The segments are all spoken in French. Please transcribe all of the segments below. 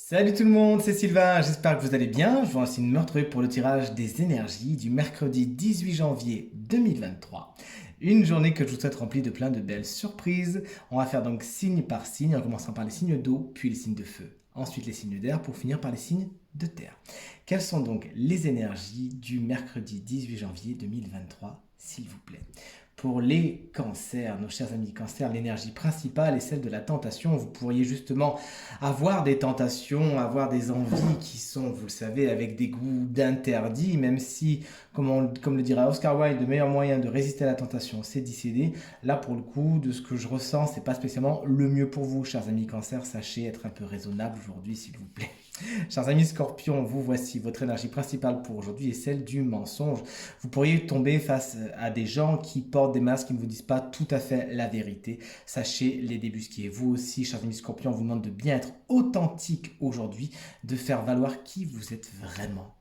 Salut tout le monde, c'est Sylvain, j'espère que vous allez bien. Je vous remercie de me retrouver pour le tirage des énergies du mercredi 18 janvier 2023. Une journée que je vous souhaite remplie de plein de belles surprises. On va faire donc signe par signe, en commençant par les signes d'eau, puis les signes de feu. Ensuite les signes d'air pour finir par les signes de terre. Quelles sont donc les énergies du mercredi 18 janvier 2023, s'il vous plaît? Pour les cancers, nos chers amis cancers, l'énergie principale est celle de la tentation. Vous pourriez justement avoir des tentations, avoir des envies qui sont, vous le savez, avec des goûts d'interdit, même si, comme le dirait Oscar Wilde, le meilleur moyen de résister à la tentation, c'est d'y céder. Là, pour le coup, de ce que je ressens, c'est pas spécialement le mieux pour vous, chers amis cancers. Sachez être un peu raisonnable aujourd'hui, s'il vous plaît. Chers amis scorpions, vous voici. Votre énergie principale pour aujourd'hui est celle du mensonge. Vous pourriez tomber face à des gens qui portent des masques qui ne vous disent pas tout à fait la vérité. Sachez les débusquer. Vous aussi, chers amis scorpions, on vous demande de bien être authentique aujourd'hui, de faire valoir qui vous êtes vraiment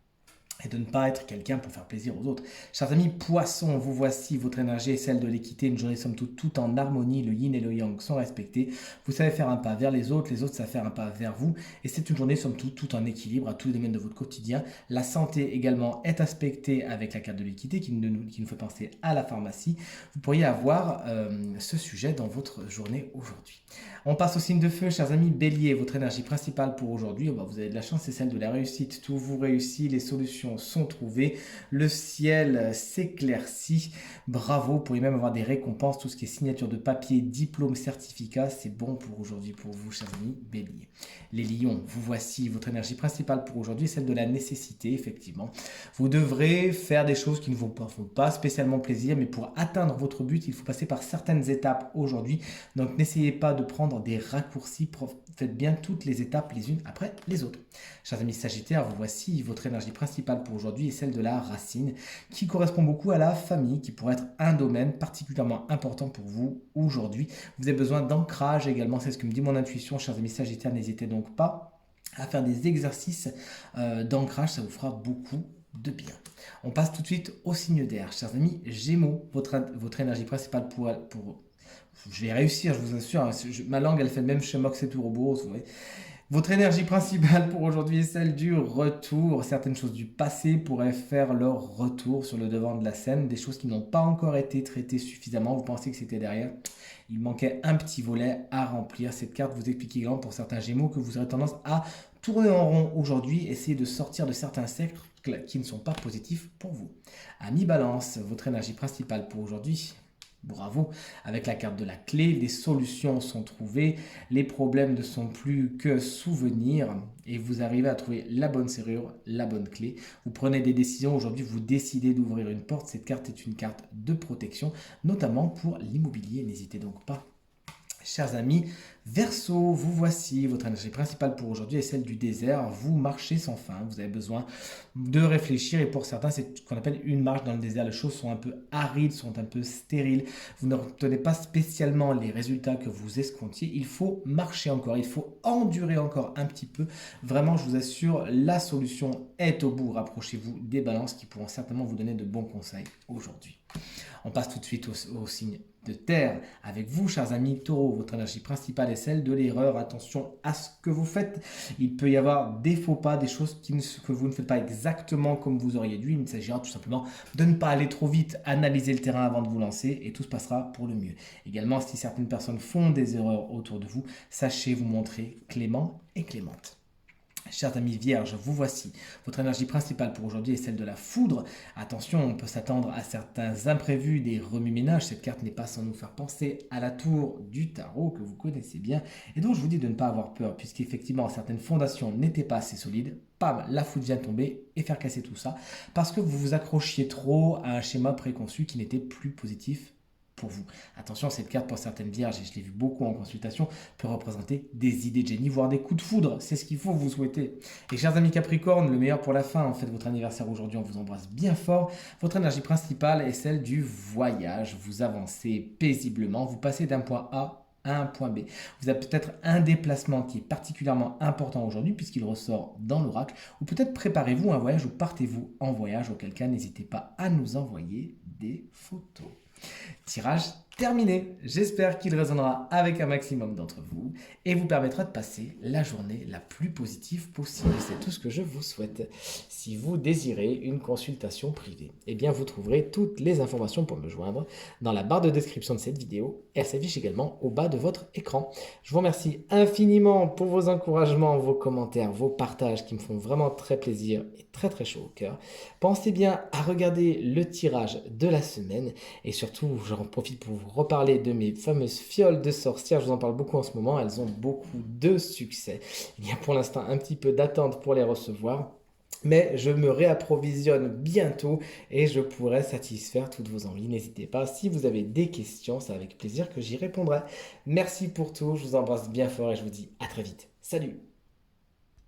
et de ne pas être quelqu'un pour faire plaisir aux autres. Chers amis poissons, vous voici, votre énergie est celle de l'équité, une journée somme toute tout en harmonie, le yin et le yang sont respectés, vous savez faire un pas vers les autres savent faire un pas vers vous, et c'est une journée somme toute tout en équilibre à tous les domaines de votre quotidien. La santé également est aspectée avec la carte de l'équité qui nous fait penser à la pharmacie. Vous pourriez avoir ce sujet dans votre journée aujourd'hui. On passe au signe de feu, chers amis bélier, votre énergie principale pour aujourd'hui, vous avez de la chance, c'est celle de la réussite, tout vous réussit, les solutions sont trouvées, le ciel s'éclaircit, bravo, vous pourriez même avoir des récompenses, tout ce qui est signature de papier, diplôme, certificat, c'est bon pour aujourd'hui pour vous, chers amis bélier. Les lions, vous voici, votre énergie principale pour aujourd'hui est celle de la nécessité, effectivement. Vous devrez faire des choses qui ne vous font pas spécialement plaisir, mais pour atteindre votre but, il faut passer par certaines étapes aujourd'hui, donc n'essayez pas de prendre des raccourcis, faites bien toutes les étapes les unes après les autres. Chers amis sagittaires, vous voici, votre énergie principale pour aujourd'hui est celle de la racine, qui correspond beaucoup à la famille, qui pourrait être un domaine particulièrement important pour vous aujourd'hui. Vous avez besoin d'ancrage également, c'est ce que me dit mon intuition, chers amis sagittaires, n'hésitez donc pas à faire des exercices d'ancrage, ça vous fera beaucoup de bien. On passe tout de suite au signe d'air. Chers amis Gémeaux, votre énergie principale pour je vais réussir, je vous assure. Ma langue, elle fait le même schéma que c'est tout robot. Vous voyez. Votre énergie principale pour aujourd'hui est celle du retour. Certaines choses du passé pourraient faire leur retour sur le devant de la scène. Des choses qui n'ont pas encore été traitées suffisamment. Vous pensez que c'était derrière. Il manquait un petit volet à remplir. Cette carte vous explique également pour certains Gémeaux que vous aurez tendance à tourner en rond aujourd'hui. Essayez de sortir de certains cercles qui ne sont pas positifs pour vous. Ami Balance, votre énergie principale pour aujourd'hui. Bravo, avec la carte de la clé, les solutions sont trouvées, les problèmes ne sont plus que souvenirs et vous arrivez à trouver la bonne serrure, la bonne clé. Vous prenez des décisions, aujourd'hui vous décidez d'ouvrir une porte, cette carte est une carte de protection, notamment pour l'immobilier, n'hésitez donc pas. Chers amis, Verseau, vous voici, votre énergie principale pour aujourd'hui est celle du désert, vous marchez sans fin, vous avez besoin de réfléchir et pour certains c'est ce qu'on appelle une marche dans le désert, les choses sont un peu arides, sont un peu stériles, vous n'obtenez pas spécialement les résultats que vous escomptiez, il faut marcher encore, il faut endurer encore un petit peu, vraiment je vous assure, la solution est au bout, rapprochez-vous des balances qui pourront certainement vous donner de bons conseils aujourd'hui. On passe tout de suite au signe de terre. Avec vous, chers amis taureaux, votre énergie principale est celle de l'erreur. Attention à ce que vous faites. Il peut y avoir des faux pas, des choses que vous ne faites pas exactement comme vous auriez dû. Il s'agira tout simplement de ne pas aller trop vite, analyser le terrain avant de vous lancer et tout se passera pour le mieux. Également, si certaines personnes font des erreurs autour de vous, sachez vous montrer clément et clémente. Chers amis vierges, vous voici. Votre énergie principale pour aujourd'hui est celle de la foudre. Attention, on peut s'attendre à certains imprévus, des remue-ménages. Cette carte n'est pas sans nous faire penser à la tour du tarot que vous connaissez bien. Et donc je vous dis de ne pas avoir peur, puisqu'effectivement certaines fondations n'étaient pas assez solides. Pam, la foudre vient tomber et faire casser tout ça. Parce que vous vous accrochiez trop à un schéma préconçu qui n'était plus positif pour vous. Attention, cette carte pour certaines vierges, et je l'ai vu beaucoup en consultation, peut représenter des idées de génie, voire des coups de foudre. C'est ce qu'il faut vous souhaiter. Et chers amis Capricorne, le meilleur pour la fin, en fait, votre anniversaire aujourd'hui, on vous embrasse bien fort. Votre énergie principale est celle du voyage. Vous avancez paisiblement, vous passez d'un point A à un point B. Vous avez peut-être un déplacement qui est particulièrement important aujourd'hui puisqu'il ressort dans l'oracle, ou peut-être préparez-vous un voyage ou partez-vous en voyage, auquel cas n'hésitez pas à nous envoyer des photos. Tirage terminé. J'espère qu'il résonnera avec un maximum d'entre vous et vous permettra de passer la journée la plus positive possible. C'est tout ce que je vous souhaite. Si vous désirez une consultation privée, eh bien vous trouverez toutes les informations pour me joindre dans la barre de description de cette vidéo. Elle s'affiche également au bas de votre écran. Je vous remercie infiniment pour vos encouragements, vos commentaires, vos partages qui me font vraiment très plaisir et très très chaud au cœur. Pensez bien à regarder le tirage de la semaine et surtout j'en profite pour vous reparler de mes fameuses fioles de sorcières. Je vous en parle beaucoup en ce moment, elles ont beaucoup de succès. Il y a pour l'instant un petit peu d'attente pour les recevoir. Mais je me réapprovisionne bientôt et je pourrai satisfaire toutes vos envies. N'hésitez pas, si vous avez des questions, c'est avec plaisir que j'y répondrai. Merci pour tout, je vous embrasse bien fort et je vous dis à très vite. Salut!